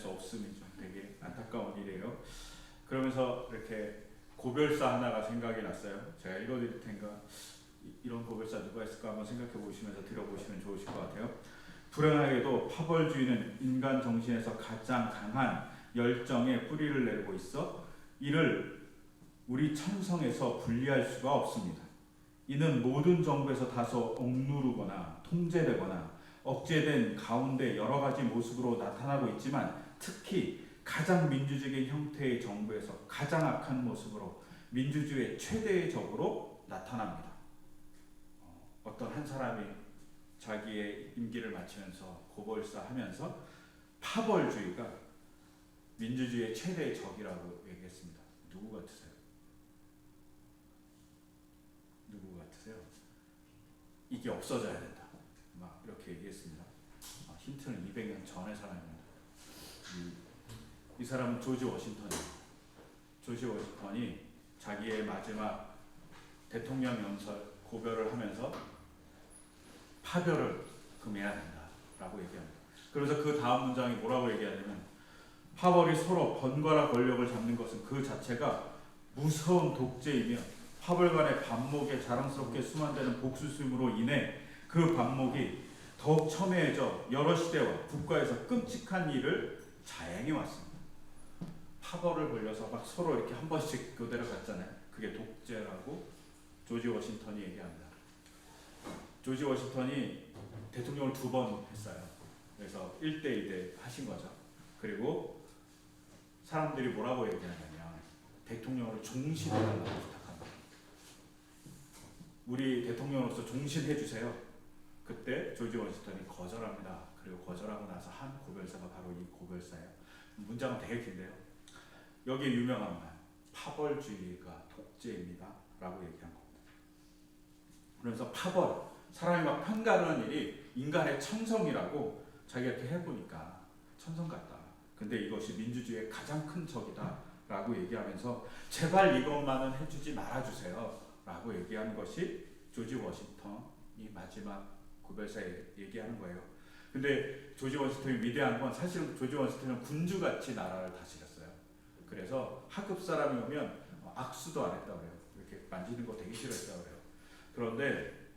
수 없음이 좀 되게 안타까운 일이에요. 그러면서 이렇게 고별사 하나가 생각이 났어요. 제가 읽어드릴 테니까 이런 고별사 누가 있을까 한번 생각해 보시면서 들어보시면 좋으실 것 같아요. 불행하게도 파벌주의는 인간 정신에서 가장 강한 열정의 뿌리를 내리고 있어 이를 우리 천성에서 분리할 수가 없습니다. 이는 모든 정부에서 다소 억누르거나 통제되거나 억제된 가운데 여러 가지 모습으로 나타나고 있지만 특히 가장 민주적인 형태의 정부에서 가장 악한 모습으로 민주주의의 최대의 적으로 나타납니다. 어떤 한 사람이 자기의 임기를 마치면서 고벌사하면서 파벌주의가 민주주의의 최대의 적이라고 얘기했습니다. 누구 같으세요? 누구 같으세요? 이게 없어져야 된다. 막 이렇게 얘기했습니다. 힌트는 200년 전의 사람입니다. 이 사람은 조지 워싱턴이에요. 조지 워싱턴이 자기의 마지막 대통령 연설 고별을 하면서 파별을 금해야 된다라고 얘기합니다. 그래서 그 다음 문장이 뭐라고 얘기하냐면 파벌이 서로 번갈아 권력을 잡는 것은 그 자체가 무서운 독재이며 파벌 간의 반목에 자랑스럽게 수만되는 복수심으로 인해 그 반목이 더욱 첨예해져 여러 시대와 국가에서 끔찍한 일을 자행해 왔습니다. 파벌을 벌려서 막 서로 이렇게 한 번씩 교대를 갔잖아요. 그게 독재라고 조지 워싱턴이 얘기합니다. 조지 워싱턴이 대통령을 2번 했어요. 그래서 1대 2대 하신 거죠. 그리고 사람들이 뭐라고 얘기하냐면 대통령으로 종신해달라고 부탁합니다. 우리 대통령으로서 종신해주세요. 그때 조지 워싱턴이 거절합니다. 그리고 거절하고 나서 한 고별사가 바로 이 고별사예요. 문장은 되게 긴데요. 여기에 유명한 말, 파벌주의가 독재입니다 라고 얘기한 겁니다. 그래서 파벌, 사람이 막 편가르는 일이 인간의 천성이라고 자기가 이렇게 해보니까 천성 같다. 근데 이것이 민주주의의 가장 큰 적이다 라고 얘기하면서 제발 이것만은 해주지 말아주세요 라고 얘기한 것이 조지 워싱턴이 마지막 고별사에 얘기하는 거예요. 근데 조지 워싱턴이 위대한 건 사실은 조지 워싱턴은 군주같이 나라를 다스렸어요. 그래서 하급 사람이 오면 악수도 안 했다고 그래요. 이렇게 만지는 거 되게 싫어했다고 그래요. 그런데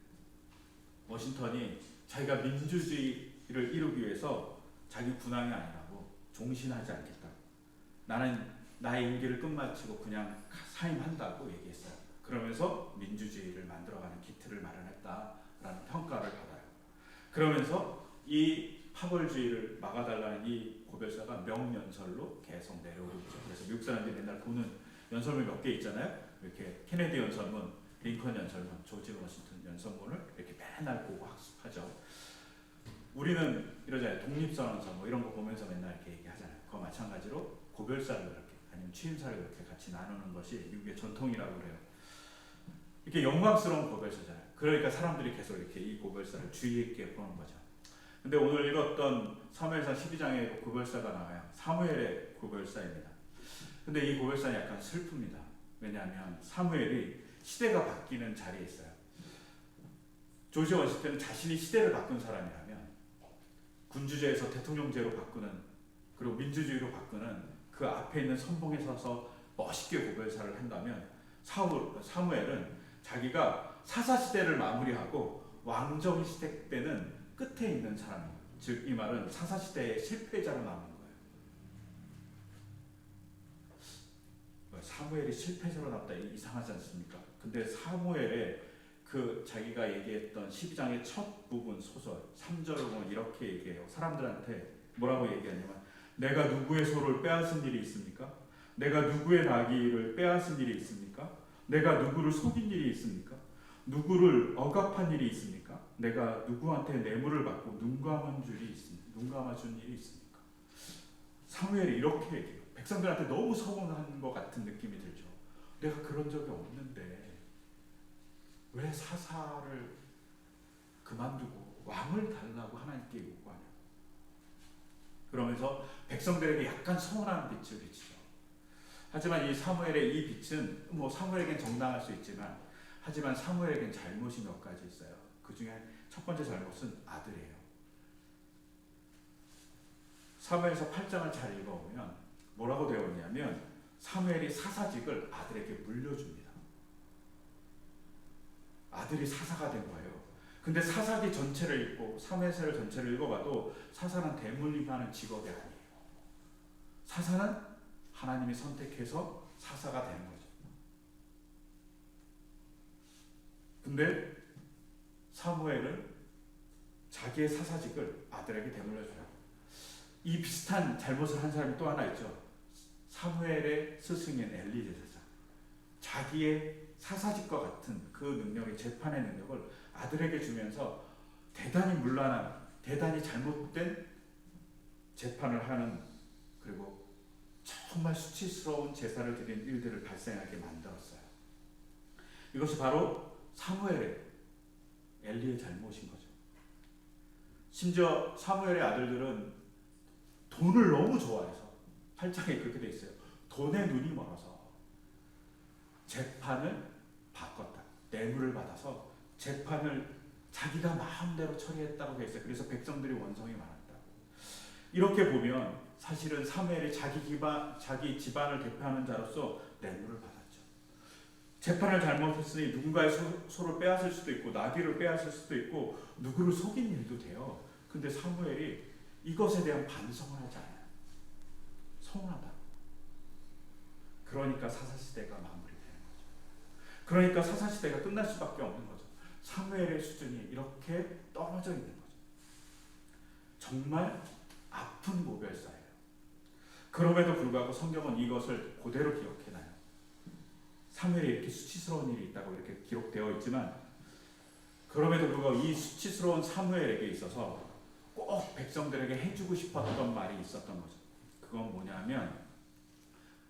워싱턴이 자기가 민주주의를 이루기 위해서 자기 군왕이 아니라고 종신하지 않겠다. 나는 나의 임기를 끝마치고 그냥 사임한다고 얘기했어요. 그러면서 민주주의를 만들어가는 기틀을 마련했다라는 평가를 받아요. 그러면서 이 파벌주의를 막아달라는 이 고별사가 명연설로 계속 내려오고 있죠. 그래서 미국 사람들이 맨날 보는 연설문 몇 개 있잖아요. 이렇게 케네디 연설문, 링컨 연설문, 조지 워싱턴 연설문을 이렇게 맨날 보고 학습하죠. 우리는 이러잖아요. 독립선언서 뭐 이런 거 보면서 맨날 이렇게 얘기하잖아요. 그와 마찬가지로 고별사를 그렇게 아니면 취임사를 그렇게 같이 나누는 것이 미국의 전통이라고 그래요. 이렇게 영광스러운 고별사잖아요. 그러니까 사람들이 계속 이렇게 이 고별사를 주의 있게 보는 거죠. 근데 오늘 읽었던 사무엘상 12장에 고별사가 나와요. 사무엘의 고별사입니다. 근데 이 고별사는 약간 슬픕니다. 왜냐하면 사무엘이 시대가 바뀌는 자리에 있어요. 조지 워싱턴은 자신이 시대를 바꾼 사람이라면 군주제에서 대통령제로 바꾸는 그리고 민주주의로 바꾸는 그 앞에 있는 선봉에 서서 멋있게 고별사를 한다면 사무엘은 자기가 사사시대를 마무리하고 왕정시대 때는 끝에 있는 사람이에요. 즉 이 말은 사사시대의 실패자로 남은 거예요. 사무엘이 실패자로 남다 이상하지 않습니까? 근데 사무엘의 그 자기가 얘기했던 12장의 첫 부분 소설 3절을 보면 이렇게 얘기해요. 사람들한테 뭐라고 얘기하냐면 내가 누구의 소를 빼앗은 일이 있습니까? 내가 누구의 나귀를 빼앗은 일이 있습니까? 내가 누구를 속인 일이 있습니까? 누구를 억압한 일이 있습니까? 내가 누구한테 뇌물을 받고 눈 감아준 일이 있습니까? 사무엘이 이렇게 얘기해요. 백성들한테 너무 서운한 것 같은 느낌이 들죠. 내가 그런 적이 없는데 왜 사사를 그만두고 왕을 달라고 하나님께 요구하냐. 그러면서 백성들에게 약간 서운한 빛을 비치죠. 하지만 이 사무엘의 이 빛은 뭐 사무엘에겐 정당할 수 있지만 하지만 사무엘에겐 잘못이 몇 가지 있어요. 그 중에 첫 번째 잘못은 아들이에요. 사무엘서 8장을 잘 읽어보면 뭐라고 되어 있냐면 사무엘이 사사직을 아들에게 물려줍니다. 아들이 사사가 된 거예요. 근데 사사기 전체를 읽고 사무엘서를 전체를 읽어봐도 사사는 대물림하는 직업이 아니에요. 사사는 하나님이 선택해서 사사가 되는 거죠. 근데 사무엘은 자기의 사사직을 아들에게 대물려줘요. 이 비슷한 잘못을 한 사람이 또 하나 있죠. 사무엘의 스승인 엘리 제사장. 자기의 사사직과 같은 그 능력의 재판의 능력을 아들에게 주면서 대단히 문란한, 대단히 잘못된 재판을 하는, 그리고 정말 수치스러운 제사를 드린 일들을 발생하게 만들었어요. 이것이 바로 사무엘의, 엘리의 잘못인 거죠. 심지어 사무엘의 아들들은 돈을 너무 좋아해서 8장에 그렇게 돼 있어요. 돈에 눈이 멀어서 재판을 바꿨다. 뇌물을 받아서 재판을 자기가 마음대로 처리했다고 돼 있어요. 그래서 백성들이 원성이 많았다고. 이렇게 보면 사실은 사무엘이 자기 집안을 대표하는 자로서 뇌물을 받았죠. 재판을 잘못했으니 누군가의 소를 빼앗을 수도 있고 나귀를 빼앗을 수도 있고 누구를 속인 일도 돼요. 근데 사무엘이 이것에 대한 반성을 하지 않아요. 서운하다. 그러니까 사사시대가 마무리되는 거죠. 그러니까 사사시대가 끝날 수밖에 없는 거죠. 사무엘의 수준이 이렇게 떨어져 있는 거죠. 정말 아픈 고별사예요. 그럼에도 불구하고 성경은 이것을 그대로 기억해놔요. 사무엘에 이렇게 수치스러운 일이 있다고 이렇게 기록되어 있지만 그럼에도 불구하고 이 수치스러운 사무엘에게 있어서 꼭 백성들에게 해주고 싶었던 말이 있었던 거죠. 그건 뭐냐면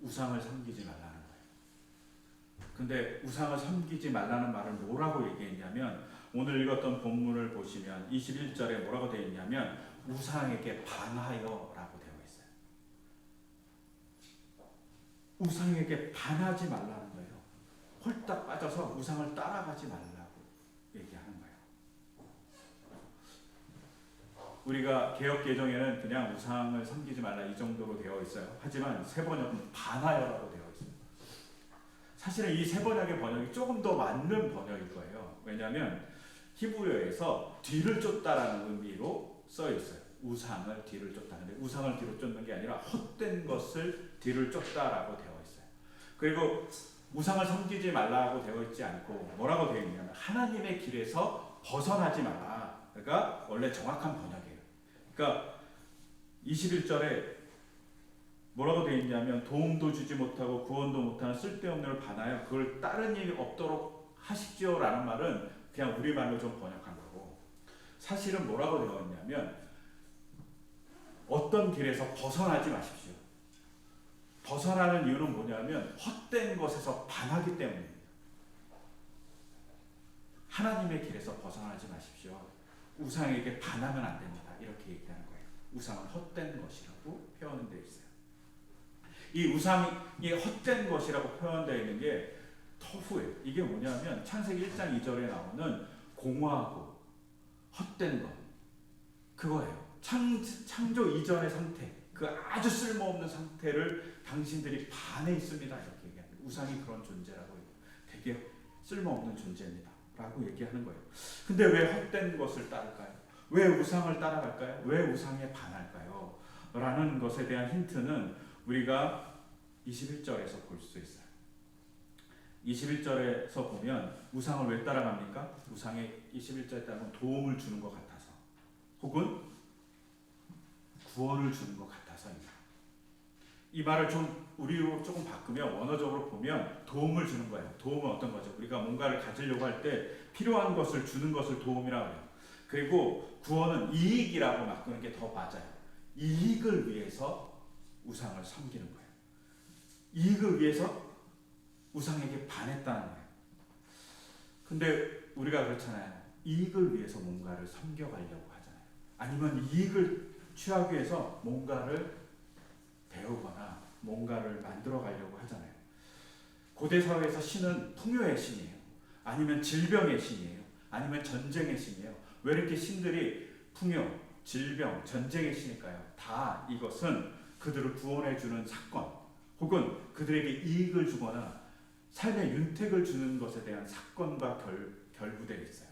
우상을 섬기지 말라는 거예요. 근데 우상을 섬기지 말라는 말을 뭐라고 얘기했냐면 오늘 읽었던 본문을 보시면 21절에 뭐라고 되어 있냐면 우상에게 반하여라고 되어 있어요. 우상에게 반하지 말라는 거예요. 홀딱 빠져서 우상을 따라가지 말라고 얘기하는 거예요. 우리가 개역 개정에는 그냥 우상을 섬기지 말라 이 정도로 되어 있어요. 하지만 새 번역은 반하여라고 되어 있어요. 사실은 이 새 번역의 번역이 조금 더 맞는 번역일 거예요. 왜냐하면 히브리어에서 뒤를 쫓다라는 의미로 써 있어요. 우상을 뒤를 쫓다는데 우상을 뒤로 쫓는 게 아니라 헛된 것을 뒤를 쫓다라고 되어 있어요. 그리고 우상을 섬기지 말라고 되어 있지 않고 뭐라고 되어 있냐면 하나님의 길에서 벗어나지 마라. 그러니까 원래 정확한 번역이에요. 그러니까 21절에 뭐라고 되어 있냐면 도움도 주지 못하고 구원도 못하는 쓸데없는 걸 반하여 그걸 다른 일이 없도록 하십시오라는 말은 그냥 우리말로 좀 번역한 거고 사실은 뭐라고 되어 있냐면 어떤 길에서 벗어나지 마십시오. 벗어나는 이유는 뭐냐면 헛된 것에서 반하기 때문입니다. 하나님의 길에서 벗어나지 마십시오. 우상에게 반하면 안 됩니다. 이렇게 얘기하는 거예요. 우상은 헛된 것이라고 표현되어 있어요. 이 우상이 헛된 것이라고 표현되어 있는 게 터후예요. 이게 뭐냐면 창세기 1장 2절에 나오는 공허하고 헛된 것 그거예요. 창조 이전의 상태 그 아주 쓸모없는 상태를 당신들이 반해 있습니다. 이렇게 얘기합니다. 우상이 그런 존재라고 되게 쓸모없는 존재입니다. 라고 얘기하는 거예요. 근데 왜 헛된 것을 따를까요? 왜 우상을 따라갈까요? 왜 우상에 반할까요? 라는 것에 대한 힌트는 우리가 21절에서 볼 수 있어요. 21절에서 보면 우상을 왜 따라갑니까? 우상에 21절에 따르면 도움을 주는 것 같아서 혹은 구원을 주는 것 같아서입니다. 이 말을 좀 우리로 조금 바꾸면 원어적으로 보면 도움을 주는 거예요. 도움은 어떤 거죠? 우리가 뭔가를 가지려고 할 때 필요한 것을 주는 것을 도움이라고 해요. 그리고 구원은 이익이라고 바꾸는 게 더 맞아요. 이익을 위해서 우상을 섬기는 거예요. 이익을 위해서 우상에게 반했다는 거예요. 근데 우리가 그렇잖아요. 이익을 위해서 뭔가를 섬겨가려고 하잖아요. 아니면 이익을 취하기 위해서 뭔가를 배우거나 뭔가를 만들어 가려고 하잖아요. 고대 사회에서 신은 풍요의 신이에요. 아니면 질병의 신이에요. 아니면 전쟁의 신이에요. 왜 이렇게 신들이 풍요, 질병, 전쟁의 신일까요? 다 이것은 그들을 구원해 주는 사건 혹은 그들에게 이익을 주거나 삶의 윤택을 주는 것에 대한 사건과 결부되어 있어요.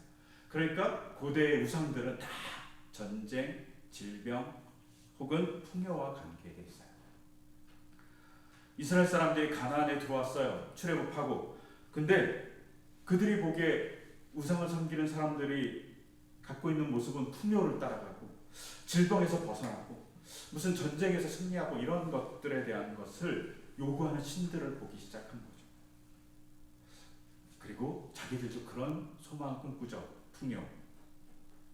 그러니까 고대의 우상들은 다 전쟁, 질병 혹은 풍요와 관계되어 있어요. 이스라엘 사람들이 가나안에 들어왔어요. 출애굽하고. 근데 그들이 보기에 우상을 섬기는 사람들이 갖고 있는 모습은 풍요를 따라가고 질병에서 벗어나고 무슨 전쟁에서 승리하고 이런 것들에 대한 것을 요구하는 신들을 보기 시작한 거죠. 그리고 자기들도 그런 소망을 꿈꾸죠. 풍요,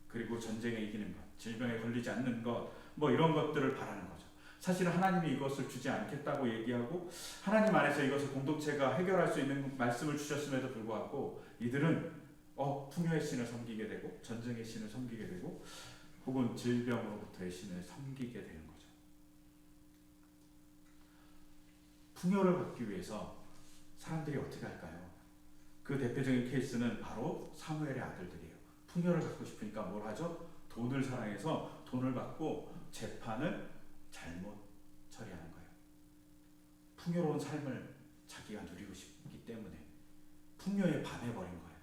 그리고 전쟁에 이기는 것, 질병에 걸리지 않는 것, 뭐 이런 것들을 바라는 거죠. 사실은 하나님이 이것을 주지 않겠다고 얘기하고 하나님 안에서 이것을 공동체가 해결할 수 있는 말씀을 주셨음에도 불구하고 이들은 풍요의 신을 섬기게 되고 전쟁의 신을 섬기게 되고 혹은 질병으로부터의 신을 섬기게 되는 거죠. 풍요를 받기 위해서 사람들이 어떻게 할까요? 그 대표적인 케이스는 바로 사무엘의 아들들이에요. 풍요를 갖고 싶으니까 뭘 하죠? 돈을 사랑해서 돈을 받고 재판을 잘못 처리하는 거예요. 풍요로운 삶을 자기가 누리고 싶기 때문에 풍요에 반해버린 거예요.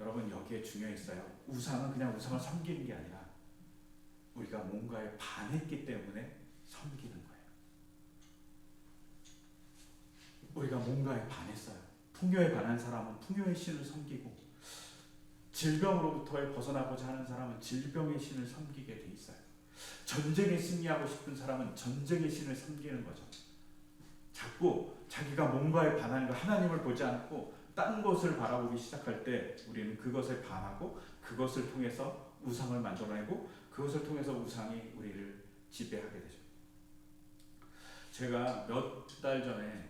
여러분 여기에 중요했어요. 우상은 그냥 우상을 섬기는 게 아니라 우리가 뭔가에 반했기 때문에 섬기는 거예요. 우리가 뭔가에 반했어요. 풍요에 반한 사람은 풍요의 신을 섬기고 질병으로부터 벗어나고자 하는 사람은 질병의 신을 섬기게 돼 있어요. 전쟁에 승리하고 싶은 사람은 전쟁의 신을 섬기는 거죠. 자꾸 자기가 뭔가에 반하는 거 하나님을 보지 않고 딴 것을 바라보기 시작할 때 우리는 그것에 반하고 그것을 통해서 우상을 만들어내고 그것을 통해서 우상이 우리를 지배하게 되죠. 제가 몇 달 전에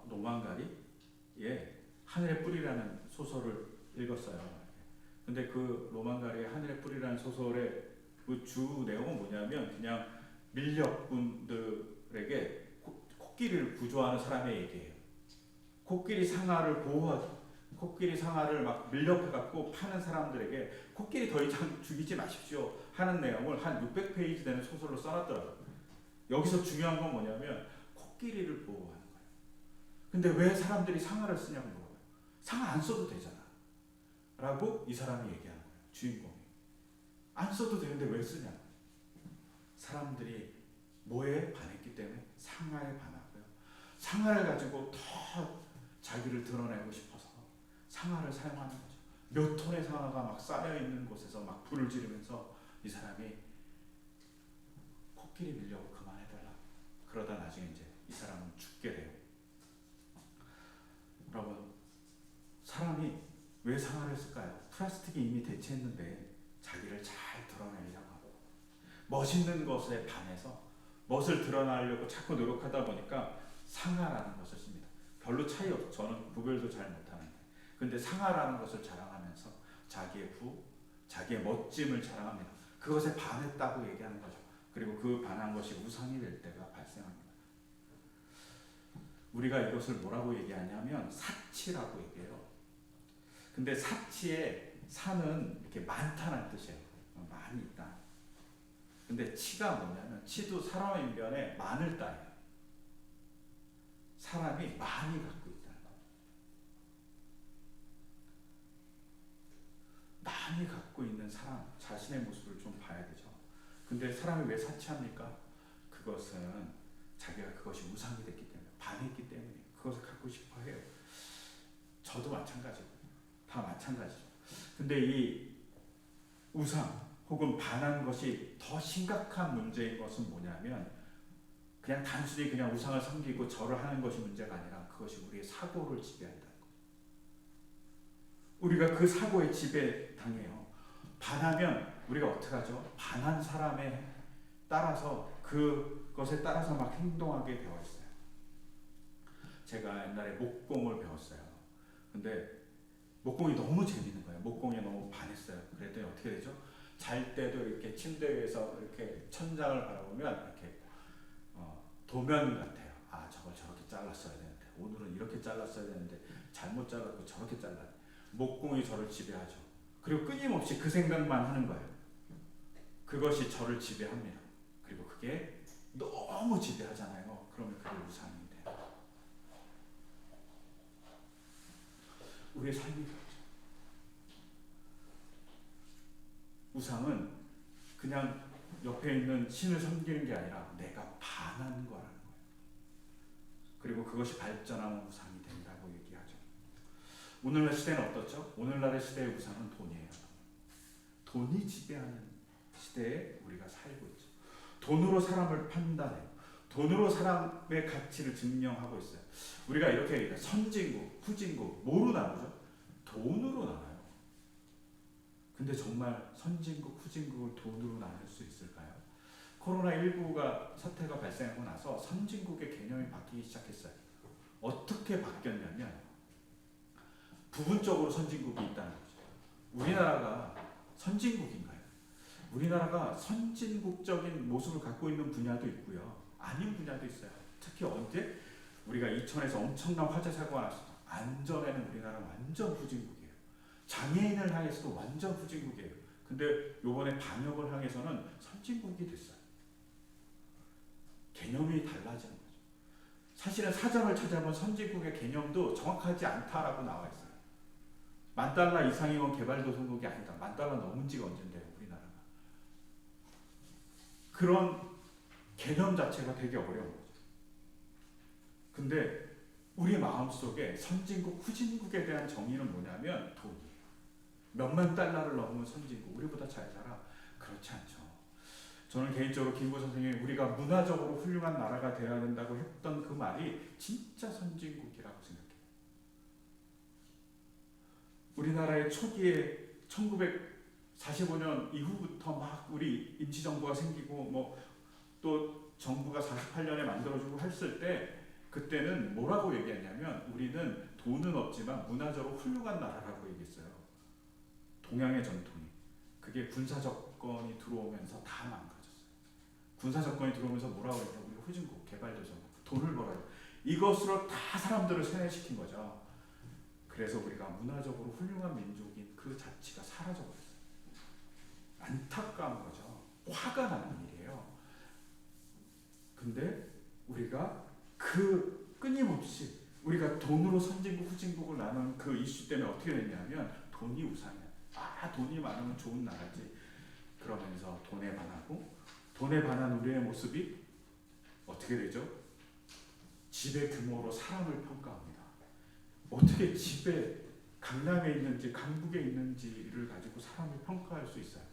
노만가리의 하늘의 뿌리라는 소설을 읽었어요. 근데 그 노만가리의 하늘의 뿌리라는 소설의 그 주 내용은 뭐냐면 그냥 밀렵꾼들에게 코끼리를 구조하는 사람의 얘기예요. 코끼리 상아를 코끼리 상아를 막 밀렵해갖고 파는 사람들에게 코끼리 더 이상 죽이지 마십시오 하는 내용을 한 600페이지 되는 소설로 써놨더라고요. 여기서 중요한 건 뭐냐면 코끼리를 보호하는 거예요. 근데 왜 사람들이 상아를 쓰냐고 물어봐요. 상아 안 써도 되잖아 라고 이 사람이 얘기하는 거예요. 주인공이. 안 써도 되는데 왜 쓰냐고. 사람들이 뭐에 반했기 때문에 상아에 반하고요. 상아를 가지고 더 자기를 드러내고 싶어서 상아를 사용하는 거죠. 몇 톤의 상아가 막 쌓여있는 곳에서 막 불을 지르면서 이 사람이 코끼리 밀려고 그만해달라. 그러다 나중에 이제 이 사람은 죽게 돼요. 여러분 사람이 왜 상아를 쓸까요? 플라스틱이 이미 대체했는데 자기를 잘 드러내려고 하고 멋있는 것에 반해서 멋을 드러내려고 자꾸 노력하다 보니까 상아라는 것을 씁니다. 별로 차이 없죠. 저는 구별도 잘 못하는데 근데 상아라는 것을 자랑하면서 자기의 멋짐을 자랑합니다. 그것에 반했다고 얘기하는 거죠. 그리고 그 반한 것이 우상이 될 때가 발생합니다. 우리가 이것을 뭐라고 얘기하냐면 사치라고 얘기해요. 근데 사치의 사는 이렇게 많다는 뜻이에요. 많이 있다. 근데 치가 뭐냐면 치도 사람의 인변에 많을 따요. 사람이 많이 갖고 있다는 거예요. 많이 갖고 있는 사람 자신의 모습을 좀 봐야 되죠. 근데 사람이 왜 사치합니까? 그것은 자기가 그것이 우상이 됐기 때문에 반했기 때문에 그것을 갖고 싶어 해요. 저도 마찬가지고 다 마찬가지죠. 근데 이 우상 혹은 반한 것이 더 심각한 문제인 것은 뭐냐면 그냥 단순히 그냥 우상을 섬기고 절을 하는 것이 문제가 아니라 그것이 우리의 사고를 지배한다는 거예요. 우리가 그 사고에 지배당해요. 반하면 우리가 어떻게 하죠? 반한 사람에 따라서 그것에 따라서 막 행동하게 되어 있어요. 제가 옛날에 목공을 배웠어요. 근데 목공이 너무 재밌는 거예요. 목공에 너무 반했어요. 그랬더니 어떻게 되죠? 잘 때도 이렇게 침대 위에서 이렇게 천장을 바라보면 이렇게 도면 같아요. 아, 저걸 저렇게 잘랐어야 되는데 오늘은 이렇게 잘랐어야 되는데 잘못 잘랐고 저렇게 잘랐네. 목공이 저를 지배하죠. 그리고 끊임없이 그 생각만 하는 거예요. 그것이 저를 지배합니다. 그리고 그게 너무 지배하잖아요. 그러면 그게 우상이 돼요. 우리의 삶이 그렇죠. 우상은 그냥 옆에 있는 신을 섬기는 게 아니라 내가 반하는 거라는 거예요. 그리고 그것이 발전하면 우상이 된다고 얘기하죠. 오늘날 시대는 어떻죠? 오늘날의 시대의 우상은 돈이에요. 돈이 지배하는 시대에 우리가 살고 있죠. 돈으로 사람을 판단해요. 돈으로 사람의 가치를 증명하고 있어요. 우리가 이렇게 얘기해요. 선진국, 후진국 뭐로 나누죠? 돈으로 나눠요. 근데 정말 선진국, 후진국을 돈으로 나눌 수 있을까요? 코로나19가 사태가 발생하고 나서 선진국의 개념이 바뀌기 시작했어요. 어떻게 바뀌었냐면 부분적으로 선진국이 있다는 거죠. 우리나라가 선진국인가요? 우리나라가 선진국적인 모습을 갖고 있는 분야도 있고요. 아닌 분야도 있어요. 특히 언제? 우리가 이천에서 엄청난 화재 사고가 났어요. 안전에는 우리나라 완전 후진국이에요. 장애인을 향해서도 완전 후진국이에요. 근데 요번에 방역을 향해서는 선진국이 됐어요. 개념이 달라지는 거죠. 사실은 사전을 찾아본 선진국의 개념도 정확하지 않다라고 나와 있어요. $10,000 이상이면 개발도상국이 아니다. $10,000 넘은 지가 언젠데요, 우리나라가. 그런 개념 자체가 되게 어려운 거죠. 근데 우리 마음속에 선진국, 후진국에 대한 정의는 뭐냐면 돈이에요. 몇만 달러를 넘으면 선진국, 우리보다 잘 살아. 그렇지 않죠. 저는 개인적으로 김구 선생님이 우리가 문화적으로 훌륭한 나라가 되어야 된다고 했던 그 말이 진짜 선진국이라고 생각해요. 우리나라의 초기에 1945년 이후부터 막 우리 임시정부가 생기고 또 정부가 48년에 만들어주고 했을 때 그때는 뭐라고 얘기했냐면 우리는 돈은 없지만 문화적으로 훌륭한 나라라고 얘기했어요. 동양의 전통이. 그게 군사정권이 들어오면서 다 망가졌어요. 군사정권이 들어오면서 뭐라고 했냐면 우리가 후진국, 개발도상국, 돈을 벌어요. 이것으로 다 사람들을 세뇌시킨 거죠. 그래서 우리가 문화적으로 훌륭한 민족인 그 자체가 사라져버렸어요. 안타까운 거죠. 화가 나는 일이에요. 근데 우리가 그 끊임없이 우리가 돈으로 선진국, 후진국을 나눈 그 이슈 때문에 어떻게 됐냐면 돈이 우상이야. 돈이 많으면 좋은 나라지. 그러면서 돈에 반하고 돈에 반한 우리의 모습이 어떻게 되죠? 집의 규모로 사람을 평가합니다. 어떻게 집에 강남에 있는지 강북에 있는지를 가지고 사람을 평가할 수 있어요.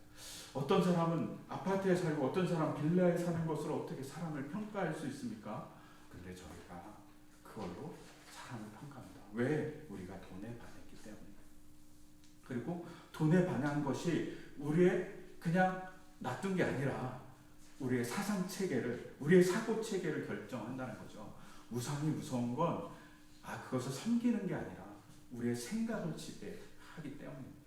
어떤 사람은 아파트에 살고 어떤 사람은 빌라에 사는 것으로 어떻게 사람을 평가할 수 있습니까? 근데 저희가 그걸로 사람을 평가합니다. 왜? 우리가 돈에 반했기 때문입니다. 그리고 돈에 반한 것이 우리의 그냥 놔둔 게 아니라 우리의 사상 체계를, 우리의 사고 체계를 결정한다는 거죠. 우상이 무서운 건 그것을 섬기는 게 아니라 우리의 생각을 지배하기 때문입니다.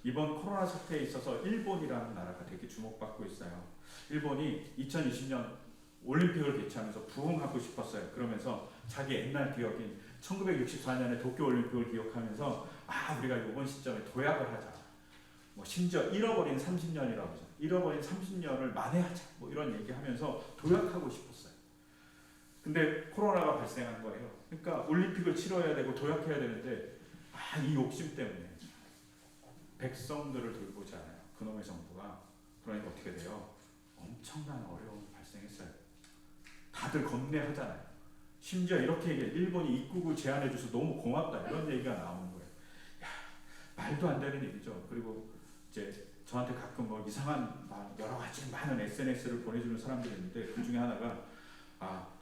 이번 코로나 사태에 있어서 일본이라는 나라가 되게 주목받고 있어요. 일본이 2020년 올림픽을 개최하면서 부흥하고 싶었어요. 그러면서 자기 옛날 기억인 1964년에 도쿄올림픽을 기억하면서 우리가 이번 시점에 도약을 하자. 심지어 잃어버린 30년이라고 하죠. 잃어버린 30년을 만회하자. 이런 얘기하면서 도약하고 싶었어요. 근데 코로나가 발생한 거예요. 그러니까 올림픽을 치러야 되고 도약해야 되는데 이 욕심 때문에 백성들을 돌보지 않아요. 그놈의 정부가. 그러니까 어떻게 돼요? 엄청난 어려움이 발생했어요. 다들 겁내하잖아요. 심지어 이렇게 얘기해. 일본이 입국을 제한해줘서 너무 고맙다. 이런 얘기가 나오는 거예요. 말도 안 되는 얘기죠. 그리고 이제 저한테 가끔 이상한 여러 가지 많은 SNS를 보내주는 사람들이 있는데 그 중에 하나가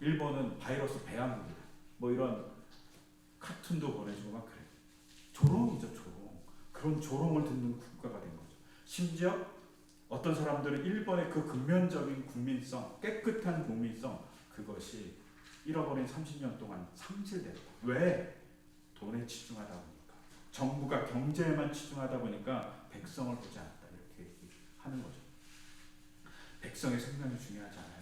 일본은 바이러스 배양국이다. 이런 카툰도 보내주고 막 그래요. 조롱이죠, 조롱. 그런 조롱을 듣는 국가가 된 거죠. 심지어 어떤 사람들은 일본의 그 근면적인 국민성, 깨끗한 국민성, 그것이 잃어버린 30년 동안 상실됐다. 왜? 돈에 치중하다 보니까. 정부가 경제에만 치중하다 보니까 백성을 보지 않았다. 이렇게 얘기하는 거죠. 백성의 생명이 중요하지 않아요.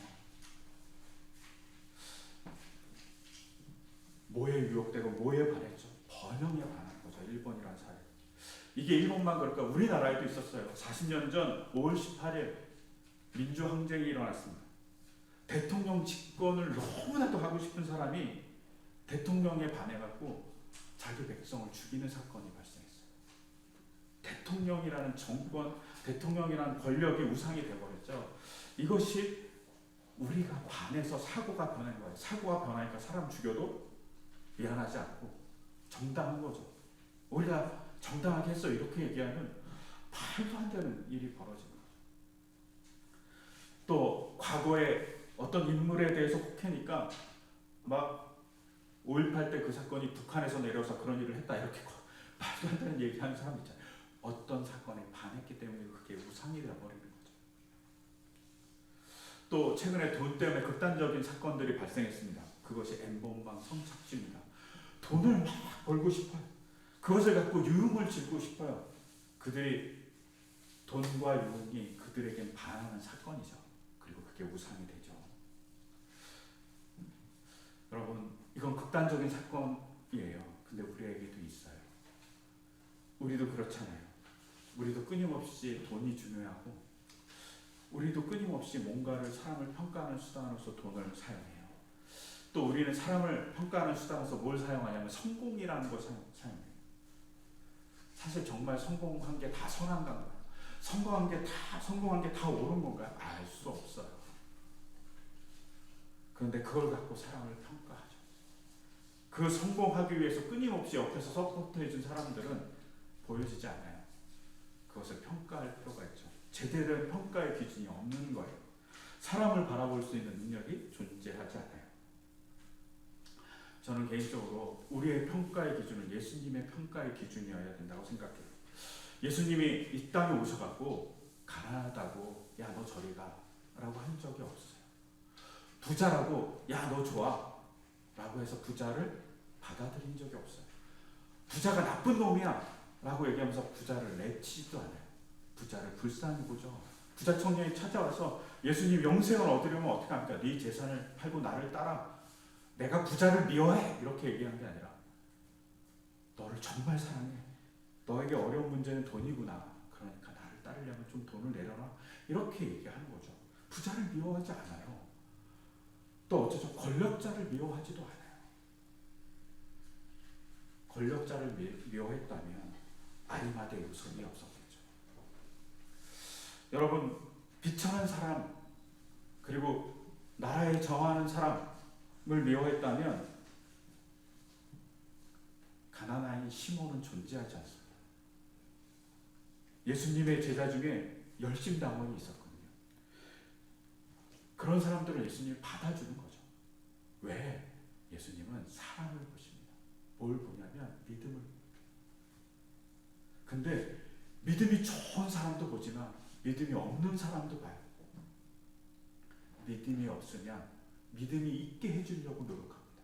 뭐에 유혹되고 뭐에 반했죠? 번영에 반한 거죠. 일본이라는 사회. 이게 일본만 그럴까? 우리나라에도 있었어요. 40년 전 5월 18일 민주항쟁이 일어났습니다. 대통령 집권을 너무나도 하고 싶은 사람이 대통령에 반해갖고 자기 백성을 죽이는 사건이 발생했어요. 대통령이라는 정권, 대통령이라는 권력이 우상이 되어버렸죠. 이것이 우리가 반해서 사고가 변한 거예요. 사고가 변하니까 사람 죽여도 미안하지 않고 정당한 거죠. 우리가 정당하게 했어 이렇게 얘기하면 말도 안 되는 일이 벌어지는 거죠. 또 과거에 어떤 인물에 대해서 혹해니까 막 5.18 때 그 사건이 북한에서 내려서 그런 일을 했다 이렇게 말도 안 되는 얘기하는 사람 있잖아요. 어떤 사건에 반했기 때문에 그게 우상이 되어버리는 거죠. 또 최근에 돈 때문에 극단적인 사건들이 발생했습니다. 그것이 N번방 성착취입니다. 돈을 막 벌고 싶어요. 그것을 갖고 유흥을 즐기고 싶어요. 그들이 돈과 유흥이 그들에겐 반하는 사건이죠. 그리고 그게 우상이 되죠. 여러분, 이건 극단적인 사건이에요. 근데 우리에게도 있어요. 우리도 그렇잖아요. 우리도 끊임없이 돈이 중요하고 우리도 끊임없이 뭔가를 사람을 평가하는 수단으로서 돈을 사용해요. 또 우리는 사람을 평가하는 수단으로서 뭘 사용하냐면 성공이라는 걸 사용해요. 사실 정말 성공한 게 다 선한 건가요? 성공한 게 다 옳은 건가요? 알 수 없어요. 그런데 그걸 갖고 사람을 평가하죠. 그 성공하기 위해서 끊임없이 옆에서 서포트해준 사람들은 보여지지 않아요. 그것을 평가할 필요가 있죠. 제대로 된 평가의 기준이 없는 거예요. 사람을 바라볼 수 있는 능력이 존재하지 않아요. 저는 개인적으로 우리의 평가의 기준은 예수님의 평가의 기준이어야 된다고 생각해요. 예수님이 이 땅에 오셔갖고 가난하다고 야 너 저리 가 라고 한 적이 없어요. 부자라고 야 너 좋아 라고 해서 부자를 받아들인 적이 없어요. 부자가 나쁜 놈이야 라고 얘기하면서 부자를 내치지도 않아요. 부자를 불쌍히 보죠. 부자 청년이 찾아와서 예수님 영생을 얻으려면 어떻게 합니까? 네 재산을 팔고 나를 따라. 내가 부자를 미워해 이렇게 얘기한 게 아니라 너를 정말 사랑해. 너에게 어려운 문제는 돈이구나. 그러니까 나를 따르려면 좀 돈을 내려놔. 이렇게 얘기하는 거죠. 부자를 미워하지 않아요. 또 어쩌죠? 권력자를 미워하지도 않아요. 권력자를 미워했다면 아리마대 요셉이 없었겠죠. 여러분, 비천한 사람 그리고 나라에 정하는 사람을 미워했다면 가나안인 시몬은 존재하지 않습니다. 예수님의 제자 중에 열심당원이 있었거든요. 그런 사람들을 예수님이 받아주는 거죠. 왜? 예수님은 사람을 보십니다. 뭘 보냐면 믿음을. 근데 믿음이 좋은 사람도 보지만 믿음이 없는 사람도 봐요. 믿음이 없으면 믿음이 있게 해주려고 노력합니다.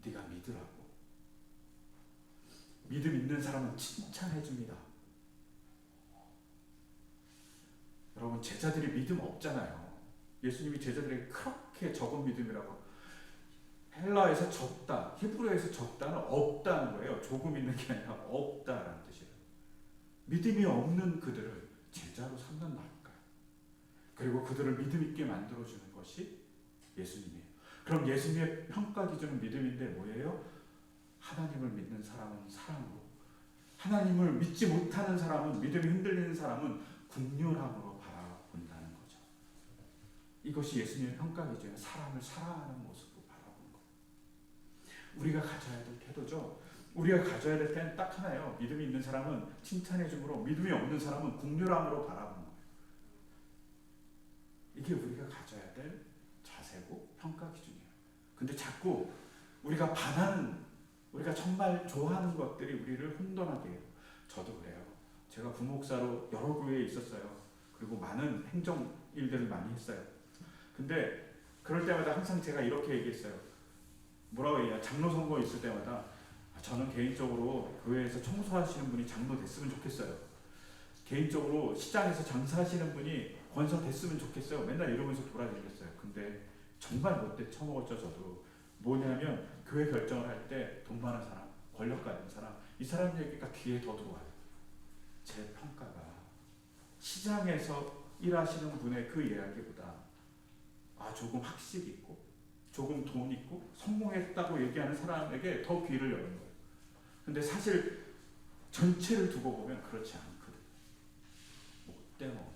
네가 믿으라고. 믿음 있는 사람은 칭찬해줍니다. 여러분, 제자들이 믿음 없잖아요. 예수님이 제자들에게 그렇게 적은 믿음이라고. 헬라에서 적다, 히브리어에서 적다는 없다는 거예요. 조금 있는 게 아니라 없다라는 뜻이에요. 믿음이 없는 그들을 제자로 삼는 말일까요? 그리고 그들을 믿음 있게 만들어주는 것이 예수님이에요. 그럼 예수님의 평가 기준은 믿음인데 뭐예요? 하나님을 믿는 사람은 사랑으로, 하나님을 믿지 못하는 사람은, 믿음이 흔들리는 사람은 긍휼함으로 바라본다는 거죠. 이것이 예수님의 평가 기준이에요. 사람을 사랑하는 모습으로 바라보는 것. 우리가 가져야 될 태도죠. 우리가 가져야 될 때는 딱 하나예요. 믿음이 있는 사람은 칭찬해 줌으로, 믿음이 없는 사람은 긍휼함으로 바라보는 거예요. 이게 우리가 가져야 될 자세고 평가 기준이에요. 근데 자꾸 우리가 반하는, 우리가 정말 좋아하는 것들이 우리를 혼돈하게 해요. 저도 그래요. 제가 부목사로 여러 교회에 있었어요. 그리고 많은 행정 일들을 많이 했어요. 근데 그럴 때마다 항상 제가 이렇게 얘기했어요. 뭐라고 얘기해요? 장로 선거 있을 때마다 저는 개인적으로 교회에서 청소하시는 분이 장로 됐으면 좋겠어요. 개인적으로 시장에서 장사하시는 분이 권사 됐으면 좋겠어요. 맨날 이러면서 돌아다녔어요. 근데 정말 못돼 처먹었죠. 저도. 뭐냐면 교회 결정을 할 때 돈 많은 사람, 권력 가진 사람, 이 사람 얘기가 귀에 더 들어와요. 제 평가가 시장에서 일하시는 분의 그 이야기보다 조금 학식 있고 조금 돈 있고 성공했다고 얘기하는 사람에게 더 귀를 여는 거예요. 근데 사실 전체를 두고 보면 그렇지 않거든요. 못 되먹어.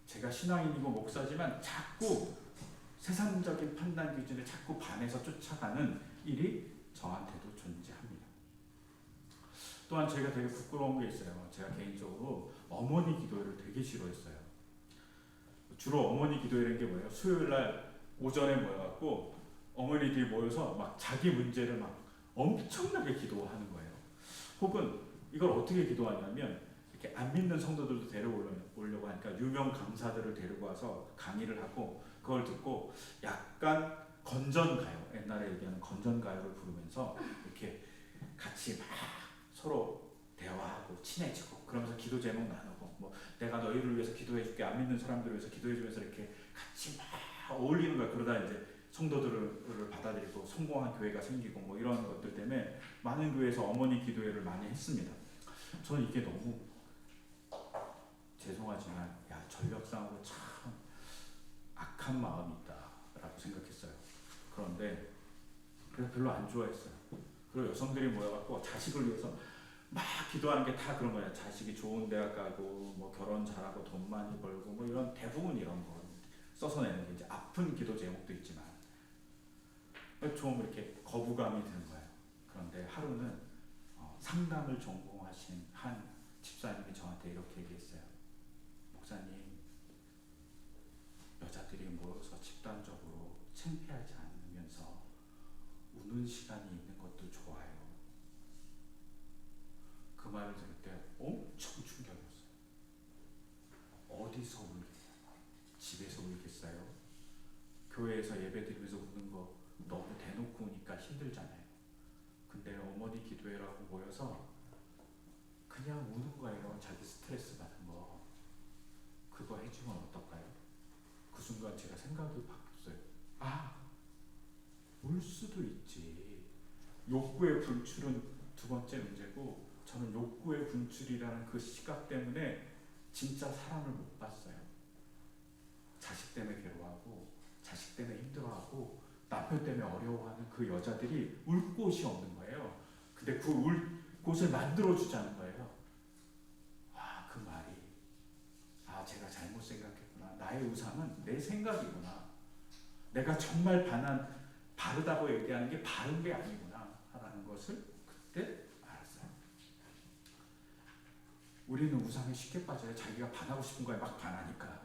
제가 신앙인이고 목사지만 자꾸 세상적인 판단 기준에 자꾸 반해서 쫓아가는 일이 저한테도 존재합니다. 또한 제가 되게 부끄러운 게 있어요. 제가 개인적으로 어머니 기도회를 되게 싫어했어요. 주로 어머니 기도회라는 게 뭐예요? 수요일날 오전에 모여갖고 어머니들이 모여서 막 자기 문제를 막 엄청나게 기도하는 거예요. 혹은 이걸 어떻게 기도하냐면 이렇게 안 믿는 성도들도 데려오려고 하니까 유명 강사들을 데리고 와서 강의를 하고 그걸 듣고 약간 건전가요, 옛날에 얘기하는 건전가요를 부르면서 이렇게 같이 막 서로 대화하고 친해지고 그러면서 기도 제목 나누고 뭐 내가 너희를 위해서 기도해줄게, 안 믿는 사람들을 위해서 기도해주면서 이렇게 같이 막 어울리는 거야. 그러다 이제 성도들을 받아들이고 성공한 교회가 생기고 뭐 이런 것들 때문에 많은 교회에서 어머니 기도회를 많이 했습니다. 저는 이게 너무 죄송하지만 전력상으로 참 악한 마음이 있다라고 생각했어요. 그런데 그래서 별로 안 좋아했어요. 그리고 여성들이 모여갖고 자식을 위해서 막 기도하는 게 다 그런 거예요. 자식이 좋은 대학 가고 뭐 결혼 잘하고 돈 많이 벌고 뭐 이런 대부분 이런 거 써서 내는 게 이제 아픈 기도 제목도 있지만 좀 이렇게 거부감이 드는 거예요. 그런데 하루는 상담을 전공하신 한 집사님이 저한테 이렇게 얘기했어요. 목사님, 여자들이 모여서 집단적으로 창피하지 않으면서 우는 시간이 있는 것도 좋아요. 그 말을 들을 때 엄청 충격이었어요. 어디서 울겠어요? 집에서 울겠어요? 교회에서 예배드리면서 우는 거 너무 대놓고 우니까 힘들잖아요. 근데 어머니 기도회라고 모여서 그냥 우는 거예요. 자기 스트레스 받은 거. 그거 해주면 어떨까요? 그 순간 제가 생각이 바뀌었어요. 울 수도 있지. 욕구의 분출은 두 번째 문제고, 저는 욕구의 분출이라는 그 시각 때문에 진짜 사랑을 못 봤어요. 자식 때문에 괴로워하고 자식 때문에 힘들어하고 남편 때문에 어려워하는 그 여자들이 울 곳이 없는 거예요. 근데 그 울 곳을 만들어주자는 거예요. 그 말이 제가 잘못 생각했구나. 나의 우상은 내 생각이구나. 내가 정말 바르다고 얘기하는 게 바른 게 아니구나 라는 것을 그때 알았어요. 우리는 우상에 쉽게 빠져요. 자기가 반하고 싶은 거에 막 반하니까.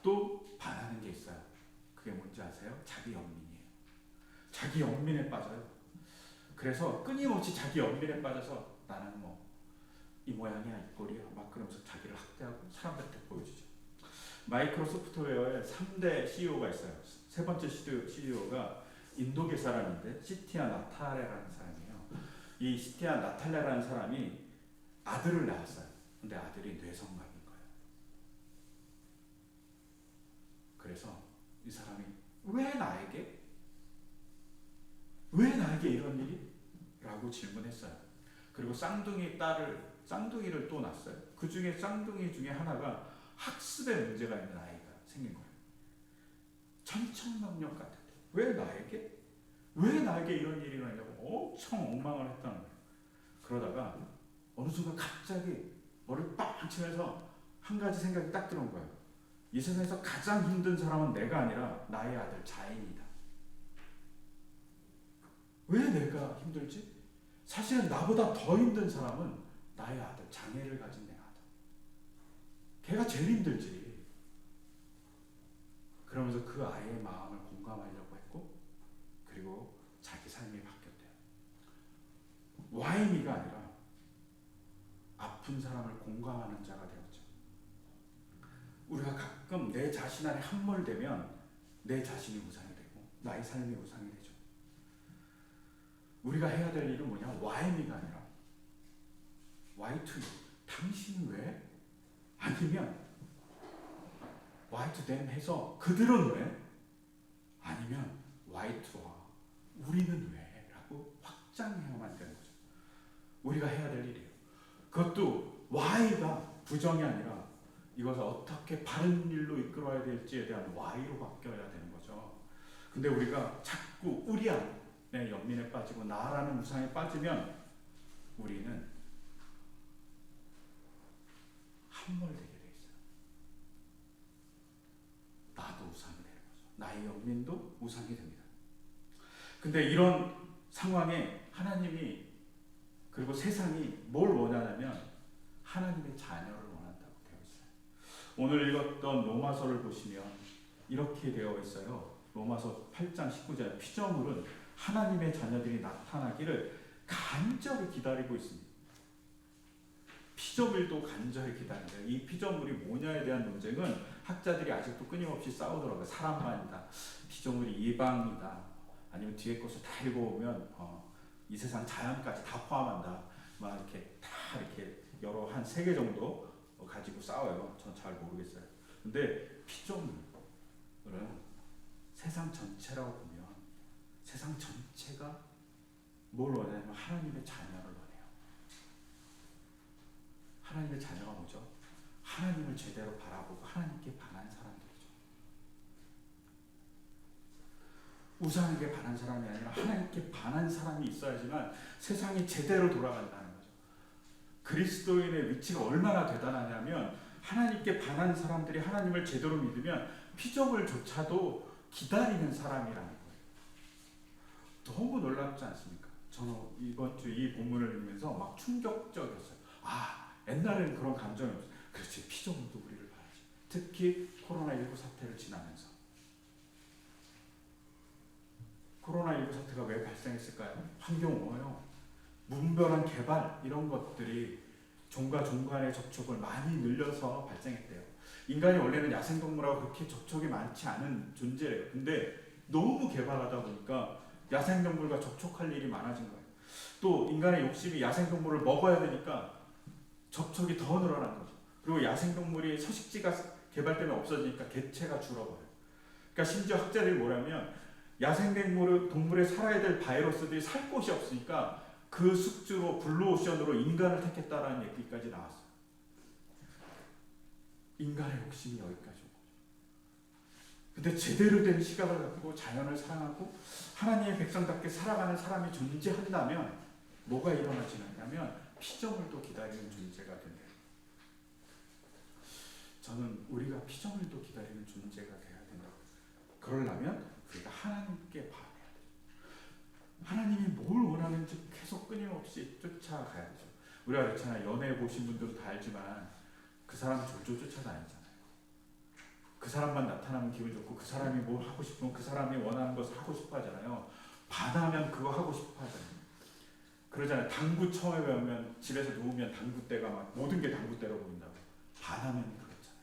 또 반하는 게 있어요. 그게 뭔지 아세요? 자기 연민이에요. 자기 연민에 빠져요. 그래서 끊임없이 자기 연민에 빠져서 나는 뭐 이 모양이야, 이 꼴이야 막 그러면서 자기를 학대하고 사람들한테 보여주죠. 마이크로소프트웨어의 3대 CEO가 있어요. 세 번째 CEO가 인도계 사람인데 시티아 나탈레라는 사람이에요. 이 시티아 나탈레라는 사람이 아들을 낳았어요. 근데 아들이 뇌성마비인 거예요. 그래서 이 사람이 왜 나에게 이런 일이? 라고 질문했어요. 그리고 쌍둥이를 또 낳았어요. 그 중에 쌍둥이 중에 하나가 학습에 문제가 있는 아이가 생긴 거예요. 천천만년 같은데 왜 나에게 이런 일이 일어나냐고 엄청 엉망을 했다는 거예요. 그러다가 어느 순간 갑자기 머리를 빵 치면서 한 가지 생각이 딱 들어온 거예요. 이 세상에서 가장 힘든 사람은 내가 아니라 나의 아들 자인이다. 왜 내가 힘들지? 사실은 나보다 더 힘든 사람은 나의 아들, 장애를 가진 내 아들. 걔가 제일 힘들지. 그러면서 그 아이의 마음을 공감하려고 했고, 그리고 자기 삶이 바뀌었대요. 와인이가 아니라 아픈 사람을 공감하는 자가 되었죠. 우리가 가끔 내 자신 안에 함몰되면 내 자신이 우상이 되고 나의 삶이 우상이 되죠. 우리가 해야 될 일은 뭐냐? 와인이가 아니라 Why to you? 당신은 왜? 아니면 Why to them 해서 그들은 왜? 아니면 Why to us? 우리는 왜? 라고 확 확장해야만 되는 거죠. 우리가 해야 될 일이에요. 그것도 Y가 부정이 아니라 이것을 어떻게 바른 일로 이끌어야 될지에 대한 Y로 바뀌어야 되는 거죠. 근데 우리가 자꾸 우리 안에 연민에 빠지고 나라는 우상에 빠지면 우리는 함몰되게 돼 있어요. 나도 우상이 되는 거죠. 나의 연민도 우상이 됩니다. 근데 이런 상황에 하나님이 그리고 세상이 뭘 원하냐면 하나님의 자녀를 원한다고 되어 있어요. 오늘 읽었던 로마서를 보시면 이렇게 되어 있어요. 로마서 8장 19절 피조물은 하나님의 자녀들이 나타나기를 간절히 기다리고 있습니다. 피조물도 간절히 기다린다. 이 피조물이 뭐냐에 대한 논쟁은 학자들이 아직도 끊임없이 싸우더라고요. 사람만이다. 피조물이 이방이다. 아니면 뒤에 것을 다 읽어보면 이 세상 자연까지 다 포함한다. 막 이렇게 다 이렇게 여러 한 3개 정도 가지고 싸워요. 전 잘 모르겠어요. 근데 피조물은 세상 전체라고 보면 세상 전체가 뭘 원하냐면 하나님의 자녀를 원해요. 하나님의 자녀가 뭐죠? 하나님을 제대로 바라보고 하나님께 반한 사람들이죠. 우상에게 반한 사람이 아니라 하나님께 반한 사람이 있어야지만 세상이 제대로 돌아간다는 거죠. 그리스도인의 위치가 얼마나 대단하냐면 하나님께 반한 사람들이 하나님을 제대로 믿으면 피조물조차도 기다리는 사람이라는 거예요. 너무 놀랍지 않습니까? 저는 이번 주 이 본문을 읽으면서 막 충격적이었어요. 옛날에는 그런 감정이 없어요. 그렇지, 피조물도 우리를 봐야지. 특히 코로나19 사태를 지나면서. 코로나19 사태가 왜 발생했을까요? 환경오염, 무분별한 개발 이런 것들이 종과 종 간의 접촉을 많이 늘려서 발생했대요. 인간이 원래는 야생동물하고 그렇게 접촉이 많지 않은 존재예요. 근데 너무 개발하다 보니까 야생동물과 접촉할 일이 많아진 거예요. 또 인간의 욕심이 야생동물을 먹어야 되니까 접촉이 더 늘어난 거죠. 그리고 야생동물이 서식지가 개발되면 없어지니까 개체가 줄어버려요. 그러니까 심지어 학자들이 뭐라면 야생동물에 살아야 될 바이러스들이 살 곳이 없으니까 그 숙주로 블루오션으로 인간을 택했다라는 얘기까지 나왔어요. 인간의 욕심이 여기까지 온 거죠. 근데 제대로 된 시각을 갖고 자연을 사랑하고 하나님의 백성답게 살아가는 사람이 존재한다면 뭐가 일어나지냐면 피조물도 기다리는 존재가 된대요. 저는 우리가 피조물도 기다리는 존재가 돼야 된다고. 그러려면 우리가 하나님께 반해야 돼요. 하나님이 뭘 원하는지 계속 끊임없이 쫓아가야죠. 우리가 그렇잖아요. 연애 보신 분들도 다 알지만 그 사람 졸졸 쫓아다니잖아요. 그 사람만 나타나면 기분 좋고 그 사람이 뭘 하고 싶으면 그 사람이 원하는 것을 하고 싶어 하잖아요. 반하면 그거 하고 싶어 하잖아요. 그러잖아요. 당구 처음에 배우면 집에서 누우면 당구대가 막 모든 게 당구대로 보인다고. 반하면 그렇잖아요.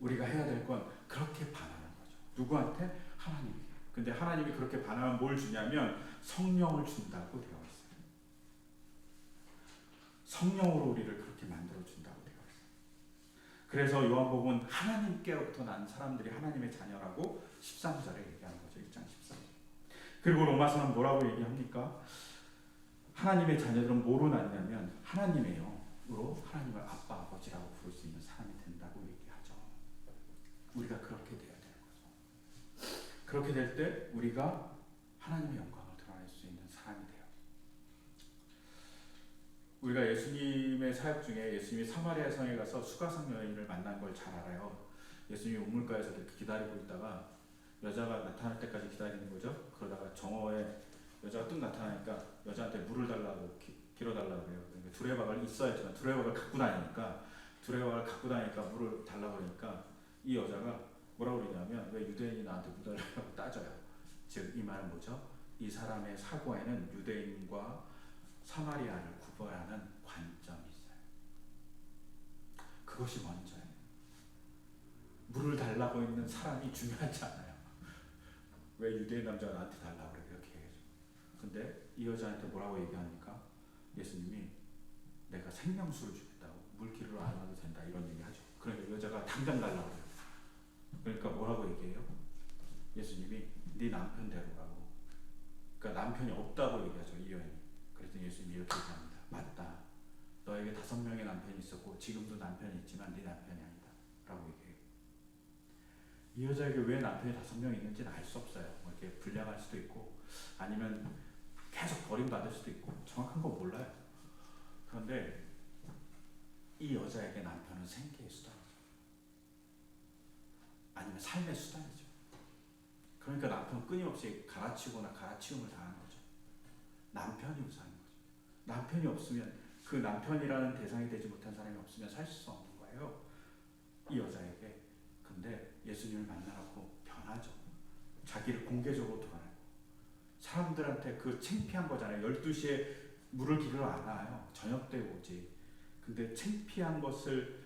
우리가 해야 될 건 그렇게 반하는 거죠. 누구한테? 하나님께. 근데 하나님이 그렇게 반하면 뭘 주냐면 성령을 준다고 되어 있어요. 성령으로 우리를 그렇게 만들어 준다고 되어 있어요. 그래서 요한복음은 하나님께로부터 난 사람들이 하나님의 자녀라고 13절에 얘기하는 거죠. 1장 13절. 그리고 로마서는 뭐라고 얘기합니까? 하나님의 자녀들은 뭐로 낳냐면 하나님의로 하나님을 아빠 아버지라고 부를 수 있는 사람이 된다고 얘기하죠. 우리가 그렇게 돼야 되는 거죠. 그렇게 될 때 우리가 하나님의 영광을 드러낼 수 있는 사람이 돼요. 우리가 예수님의 사역 중에 예수님이 사마리아 성에 가서 수가성 여인을 만난 걸 잘 알아요. 예수님이 우물가에서 이렇게 기다리고 있다가 여자가 나타날 때까지 기다리는 거죠. 그러다가 정오에 여자가 뚝 나타나니까 여자한테 물을 달라고 길어달라고 그래요. 그러니까 두레박을 있어야지만 두레박을 갖고 다니니까 물을 달라고 그러니까 이 여자가 뭐라고 그러냐면 왜 유대인이 나한테 물 달라고 따져요. 즉 이 말은 뭐죠? 이 사람의 사고에는 유대인과 사마리아를 구분하는 관점이 있어요. 그것이 먼저예요. 물을 달라고 있는 사람이 중요하지 않아요. 왜 유대인 남자가 나한테 달라고 그래? 이렇게 얘기해줘. 근데 이 여자한테 뭐라고 얘기하니까 예수님이 내가 생명수를 주겠다고 물기를 안 와도 된다 이런 얘기하죠. 그러니까 여자가 당장 달라고 그래요. 그러니까 뭐라고 얘기해요? 예수님이 네 남편대로라고. 그러니까 남편이 없다고 얘기하죠. 예수님이 이렇게 얘기합니다. 맞다. 너에게 5명의 남편이 있었고 지금도 남편이 있지만 네 남편이 아니다. 라고 얘기해요. 이 여자에게 왜 남편이 5명 있는지는 알 수 없어요. 뭐 이렇게 불량할 수도 있고 아니면 계속 버림받을 수도 있고 정확한 건 몰라요. 그런데 이 여자에게 남편은 생계의 수단이죠. 아니면 삶의 수단이죠. 그러니까 남편은 끊임없이 갈아치우거나 갈아치움을 당하는 거죠. 남편이 우선인 거죠. 남편이 없으면 그 남편이라는 대상이 되지 못한 사람이 없으면 살 수 없는 거예요. 이 여자에게. 근데 예수님을 만나고 변하죠. 자기를 공개적으로 드러내고 사람들한테 그 창피한 거잖아요. 12시에 물을 길을 안 와요. 저녁 때 오지. 근데 창피한 것을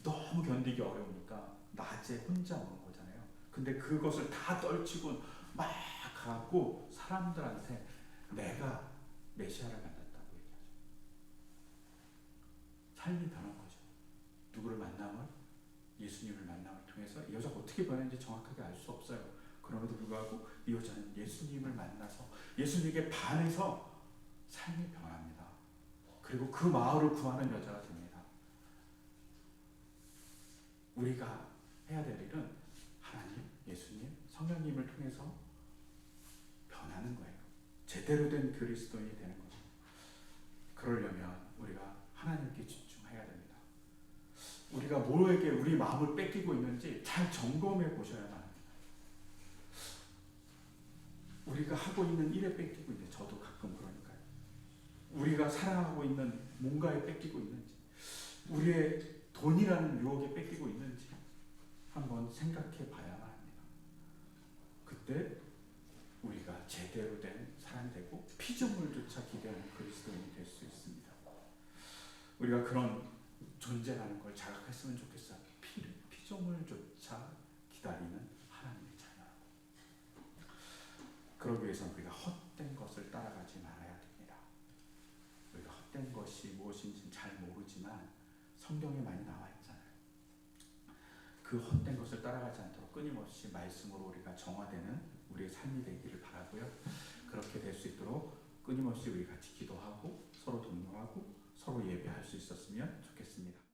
너무 견디기 어려우니까 낮에 혼자 오는 거잖아요. 근데 그것을 다 떨치고 막 가고 사람들한테 내가 메시아를 만났다고 얘기하죠. 삶이 변한 거죠. 누구를 만남을? 예수님을 만남을 통해서 이 여자가 어떻게 변했는지 정확하게 알 수 없어요. 그럼에도 불구하고 이 여자는 예수님을 만나서 예수님에게 반해서 삶이 변합니다. 그리고 그 마을을 구하는 여자가 됩니다. 우리가 해야 될 일은 하나님, 예수님, 성령님을 통해서 변하는 거예요. 제대로 된 그리스도인이 되는 거죠. 그러려면 우리가 하나님께 집중해야 됩니다. 우리가 뭐에게 우리 마음을 뺏기고 있는지 잘 점검해 보셔야만 합니다. 우리가 하고 있는 일에 뺏기고 있는지, 저도 가끔 그러니까요. 우리가 사랑하고 있는 뭔가에 뺏기고 있는지, 우리의 돈이라는 유혹에 뺏기고 있는지 한번 생각해 봐야만 합니다. 그때 우리가 제대로 된 사람이 되고 피조물조차 기대하는 그리스도인이 될 수 있습니다. 우리가 그런 존재라는 걸 자각했으면 좋겠어요. 피조물조차 기다리는 하나님의 자녀라고. 그러기 위해서는 우리가 헛된 것을 따라가지 말아야 됩니다. 우리가 헛된 것이 무엇인지 잘 모르지만 성경에 많이 나와 있잖아요. 그 헛된 것을 따라가지 않도록 끊임없이 말씀으로 우리가 정화되는 우리의 삶이 되기를 바라고요. 그렇게 될 수 있도록 끊임없이 우리 같이 기도하고 서로 독려하고 서로 예배할 수 있었으면 좋겠습니다.